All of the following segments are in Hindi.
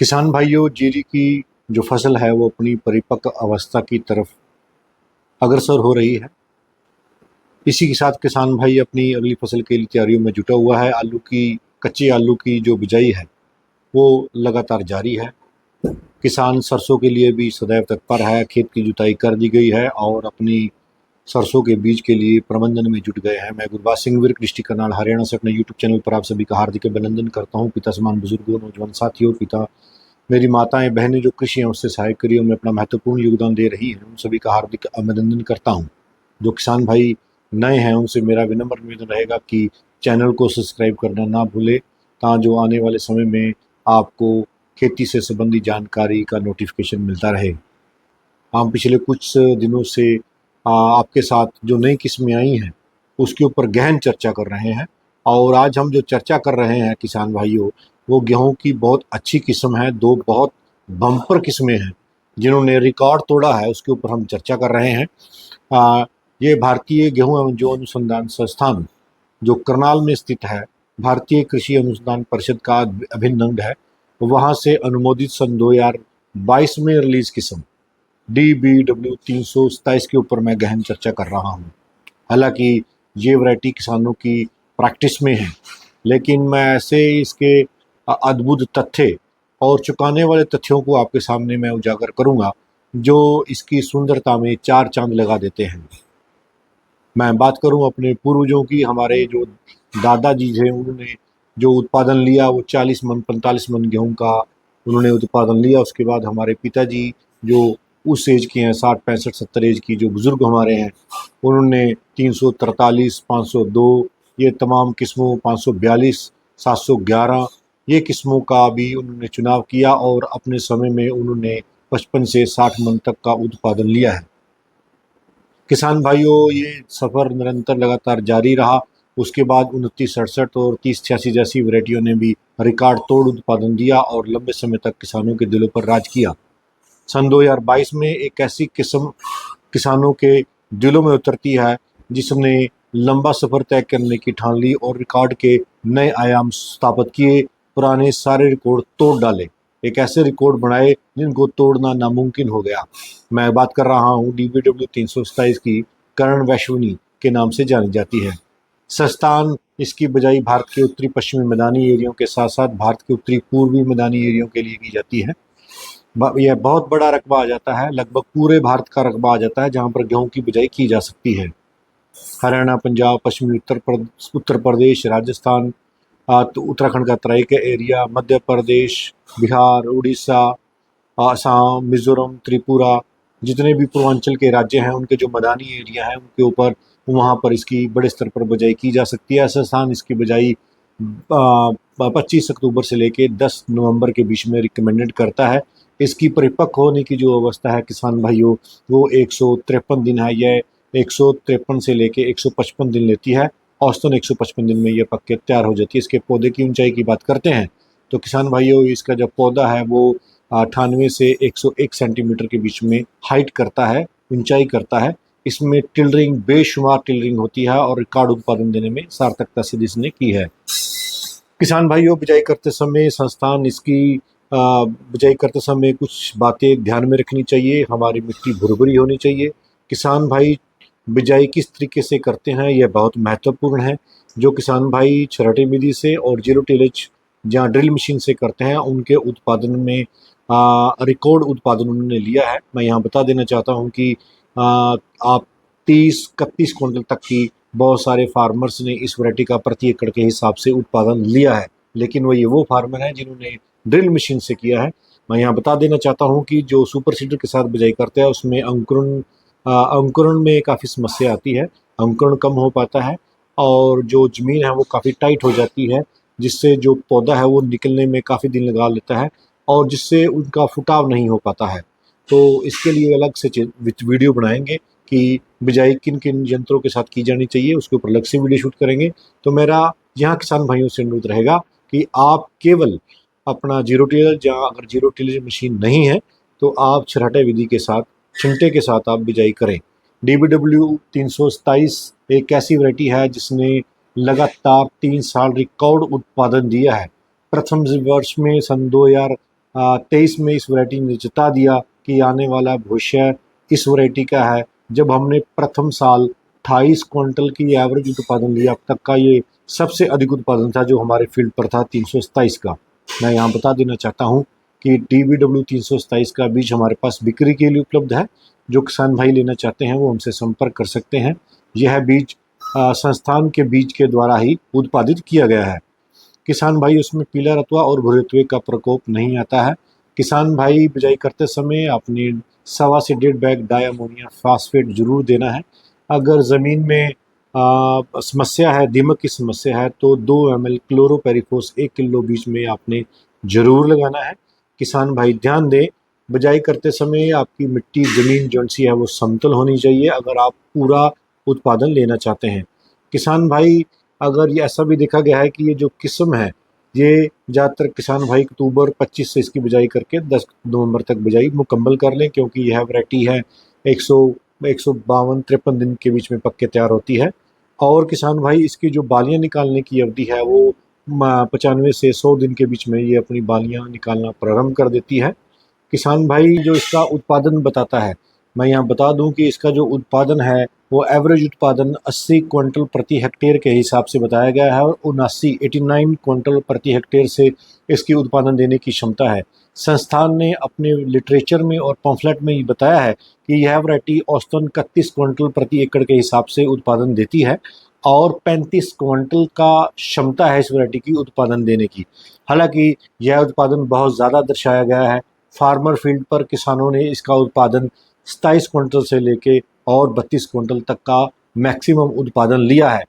किसान भाइयों, जीरी की जो फसल है वो अपनी परिपक्व अवस्था की तरफ अग्रसर हो रही है। इसी के साथ किसान भाई अपनी अगली फसल के लिए तैयारियों में जुटा हुआ है। कच्चे आलू की जो बिजाई है वो लगातार जारी है। किसान सरसों के लिए भी सदैव तत्पर है। खेत की जुताई कर दी गई है और अपनी सरसों के बीज के लिए प्रबंधन में जुट गए हैं। मैं गुरबाज सिंह विर्क, डिस्ट्रिक्ट करनाल, हरियाणा से अपने यूट्यूब चैनल पर आप सभी का हार्दिक अभिनंदन करता हूँ। पिता समान बुजुर्गों, नौजवान साथियों, मेरी माताएं बहनें जो कृषि एवं उससे सहायक कार्यों में अपना महत्वपूर्ण योगदान दे रही हैं, उन सभी का हार्दिक अभिनंदन करता हूं। जो किसान भाई नए हैं उनसे मेरा विनम्र निवेदन रहेगा कि चैनल को सब्सक्राइब करना ना भूले, जो आने वाले समय में आपको खेती से संबंधी जानकारी का नोटिफिकेशन मिलता रहे। हम पिछले कुछ दिनों से आपके साथ जो नई किस्में आई हैं उसके ऊपर गहन चर्चा कर रहे हैं। और आज हम जो चर्चा कर रहे हैं किसान भाइयों, वो गेहूं की बहुत अच्छी किस्म है। दो बहुत बम्पर किस्में हैं जिन्होंने रिकॉर्ड तोड़ा है, उसके ऊपर हम चर्चा कर रहे हैं। आ, ये भारतीय गेहूं एवं जौ अनुसंधान संस्थान जो करनाल में स्थित है, भारतीय कृषि अनुसंधान परिषद का अभिन्न अंग है। वहाँ से अनुमोदित सन 2022 में रिलीज किस्म DBW 327 के ऊपर मैं गहन चर्चा कर रहा हूँ। हालांकि ये वैरायटी किसानों की प्रैक्टिस में है, लेकिन मैं ऐसे इसके अद्भुत तथ्य और चुकाने वाले तथ्यों को आपके सामने मैं उजागर करूंगा जो इसकी सुंदरता में चार चांद लगा देते हैं। मैं बात करूं अपने पूर्वजों की, हमारे जो दादाजी थे उन्होंने जो उत्पादन लिया वो 40 मन 45 मन गेहूं का उन्होंने उत्पादन लिया। उसके बाद हमारे पिताजी जो उस एज के हैं, 60 65 70 एज की जो बुजुर्ग हमारे हैं, उन्होंने 343 502 ये तमाम किस्मों, 542 711 ये किस्मों का भी उन्होंने चुनाव किया और अपने समय में उन्होंने 55 से 60 मन तक का उत्पादन लिया है। किसान भाइयों, ये सफ़र निरंतर लगातार जारी रहा। उसके बाद 29 67 और 30 86 जैसी वैरायटियों ने भी रिकॉर्ड तोड़ उत्पादन दिया और लंबे समय तक किसानों के दिलों पर राज किया। सन 2022 में एक ऐसी किस्म किसानों के दिलों में उतरती है जिसने लंबा सफ़र तय करने की ठान ली और रिकॉर्ड के नए आयाम स्थापित किए, पुराने सारे रिकॉर्ड तोड़ डाले, एक ऐसे रिकॉर्ड बनाए जिनको तोड़ना नामुमकिन हो गया। मैं बात कर रहा हूँ DBW 327 की। कर्ण वैश्वनी के नाम से जानी जाती है। संस्थान इसकी बजाई भारत के उत्तरी पश्चिमी मैदानी एरियो के साथ साथ भारत के उत्तरी पूर्वी मैदानी एरियो के लिए की जाती है। यह बहुत बड़ा रकबा आ जाता है, लगभग पूरे भारत का रकबा आ जाता है जहाँ पर गेहूं की बिजाई की जा सकती है। हरियाणा, पंजाब, पश्चिमी उत्तर प्रदेश, राजस्थान, तो उत्तराखंड का तराई का एरिया, मध्य प्रदेश, बिहार, उड़ीसा, असम, मिजोरम, त्रिपुरा, जितने भी पूर्वांचल के राज्य हैं उनके जो मैदानी एरिया हैं उनके ऊपर वहाँ पर इसकी बड़े स्तर पर बिजाई की जा सकती है। ऐसा स्थान इसकी बिजाई 25 अक्टूबर से लेके 10 नवंबर के बीच में रिकमेंडेड करता है। इसकी परिपक्व होने की जो अवस्था है किसान भाइयों, वो 153 दिन है। यह 153 से लेके 155 दिन लेती है। औसतन 155 दिन में यह पक के तैयार हो जाती है। इसके पौधे की ऊंचाई की बात करते हैं तो किसान भाइयों, इसका जो पौधा है वो 98 से 101 सेंटीमीटर के बीच में हाइट करता है, ऊंचाई करता है। इसमें टिलरिंग, बेशुमार टिलरिंग होती है और रिकॉर्ड उत्पादन देने में सार्थकता सिद्ध इसने की है। किसान भाइयों, बिजाई करते समय संस्थान इसकी बिजाई करते समय कुछ बातें ध्यान में रखनी चाहिए। हमारी मिट्टी भुरभुरी होनी चाहिए। किसान भाई बिजाई किस तरीके से करते हैं यह बहुत महत्वपूर्ण है। जो किसान भाई छराटे विधि से और जीरो टिलेज जहाँ ड्रिल मशीन से करते हैं उनके उत्पादन में रिकॉर्ड उत्पादन उन्होंने लिया है। मैं यहाँ बता देना चाहता हूँ कि आप 30 31 क्विंटल तक की बहुत सारे फार्मर्स ने इस वैरायटी का प्रति एकड़ के हिसाब से उत्पादन लिया है, लेकिन वो फार्मर हैं जिन्होंने ड्रिल मशीन से किया है। मैं यहाँ बता देना चाहता हूँ कि जो सुपर सीडर के साथ बिजाई करते हैं उसमें अंकुरण में काफ़ी समस्या आती है। अंकुरण कम हो पाता है और जो ज़मीन है वो काफ़ी टाइट हो जाती है, जिससे जो पौधा है वो निकलने में काफ़ी दिन लगा लेता है और जिससे उनका फुटाव नहीं हो पाता है। तो इसके लिए अलग से वीडियो बनाएंगे कि बिजाई किन किन यंत्रों के साथ की जानी चाहिए, उसके ऊपर अलग से वीडियो शूट करेंगे। तो मेरा यहाँ किसान भाइयों से अनुरोध रहेगा कि आप केवल अपना जीरो टिलर, जहाँ अगर जीरो टिलर मशीन नहीं है तो आप छराटे विधि के साथ, छिंटे के साथ आप बिजाई करें। DBW 327 एक ऐसी वैरायटी है जिसने लगातार 3 साल रिकॉर्ड उत्पादन दिया है। प्रथम वर्ष में सन 23 में इस वैरायटी ने जता दिया कि आने वाला भविष्य इस वैरायटी का है। जब हमने प्रथम साल 28 क्विंटल की एवरेज उत्पादन लिया, अब तक का ये सबसे अधिक उत्पादन था जो हमारे फील्ड पर था 327 का। मैं यहाँ बता देना चाहता हूँ कि DBW 327 का बीज हमारे पास बिक्री के लिए उपलब्ध है। जो किसान भाई लेना चाहते हैं वो हमसे संपर्क कर सकते हैं। यह बीज संस्थान के बीज के द्वारा ही उत्पादित किया गया है। किसान भाई उसमें पीला रतुआ और भूरे रतुए का प्रकोप नहीं आता है। किसान भाई बिजाई करते समय अपनी 1.25 से 1.5 बैग डाई अमोनिया फास्फेट जरूर देना है। अगर ज़मीन में समस्या है, दीमक की समस्या है, तो 2 ml क्लोरोपेरिफोस 1 किलो बीज में आपने ज़रूर लगाना है। किसान भाई ध्यान दें, बिजाई करते समय आपकी मिट्टी ज़मीन जो सी है वो समतल होनी चाहिए अगर आप पूरा उत्पादन लेना चाहते हैं। किसान भाई अगर ये ऐसा भी देखा गया है कि ये जो किस्म है ये ज़्यादातर किसान भाई अक्टूबर 25 से इसकी बिजाई करके 10 नवंबर तक बिजाई मुकम्मल कर लें, क्योंकि यह वैरायटी है 152-53 दिन के बीच में पक के तैयार होती है। और किसान भाई इसकी जो बालियाँ निकालने की अवधि है वो 95 से 100 दिन के बीच में ये अपनी बालियाँ निकालना प्रारंभ कर देती है। किसान भाई जो इसका उत्पादन बताता है, मैं यहाँ बता दूं कि इसका जो उत्पादन है वो एवरेज उत्पादन 80 क्विंटल प्रति हेक्टेयर के हिसाब से बताया गया है और 89 क्विंटल प्रति हेक्टेयर से इसकी उत्पादन देने की क्षमता है। संस्थान ने अपने लिटरेचर में और पम्फलेट में ये बताया है कि यह वैरायटी औसतन 31 क्विंटल प्रति एकड़ के हिसाब से उत्पादन देती है और 35 क्विंटल का क्षमता है इस वैरायटी की उत्पादन देने की। हालांकि यह उत्पादन बहुत ज़्यादा दर्शाया गया है। फार्मर फील्ड पर किसानों ने इसका उत्पादन 27 क्विंटल से लेके और 32 क्विंटल तक का मैक्सिमम उत्पादन लिया है।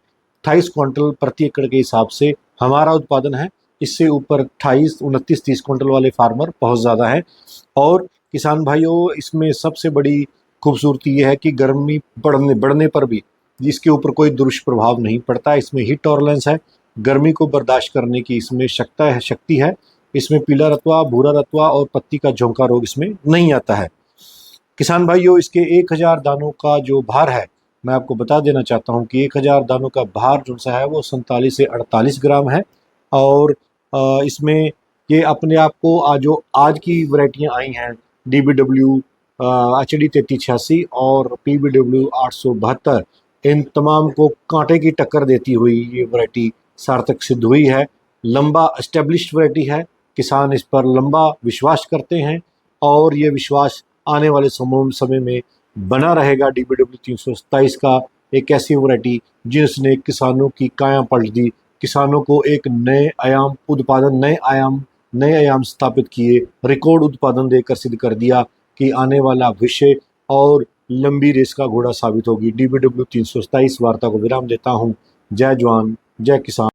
28 क्विंटल प्रति एकड़ के हिसाब से हमारा उत्पादन है। इससे ऊपर 28, 29, 30 क्विंटल वाले फार्मर बहुत ज़्यादा हैं। और किसान भाइयों इसमें सबसे बड़ी खूबसूरती ये है कि गर्मी बढ़ने पर भी इसके ऊपर कोई दुष्प्रभाव नहीं पड़ता। इसमें हीट टॉलरेंस है, गर्मी को बर्दाश्त करने की इसमें शक्ति है। इसमें पीला रतुआ, भूरा रतुआ और पत्ती का झोंका रोग इसमें नहीं आता है। किसान भाइयों इसके 1000 दानों का जो भार है, मैं आपको बता देना चाहता हूं कि 1000 दानों का भार जो सा है वो 47 से 48 ग्राम है। और इसमें ये अपने आप को जो आज की वैरायटियां आई हैं DBW HD 3386 और PBW 872, इन तमाम को कांटे की टक्कर देती हुई ये वैरायटी सार्थक सिद्ध हुई है। लंबा एस्टेब्लिश्ड वैरायटी है, किसान इस पर लंबा विश्वास करते हैं और ये विश्वास आने वाले समय में बना रहेगा। DBW 327 का एक ऐसी वैरायटी जिसने किसानों की काया पलट दी, किसानों को एक नए आयाम स्थापित किए, रिकॉर्ड उत्पादन देकर सिद्ध कर दिया कि आने वाला भविष्य और लंबी रेस का घोड़ा साबित होगी। DBW 327 वार्ता को विराम देता हूँ। जय जवान, जय किसान।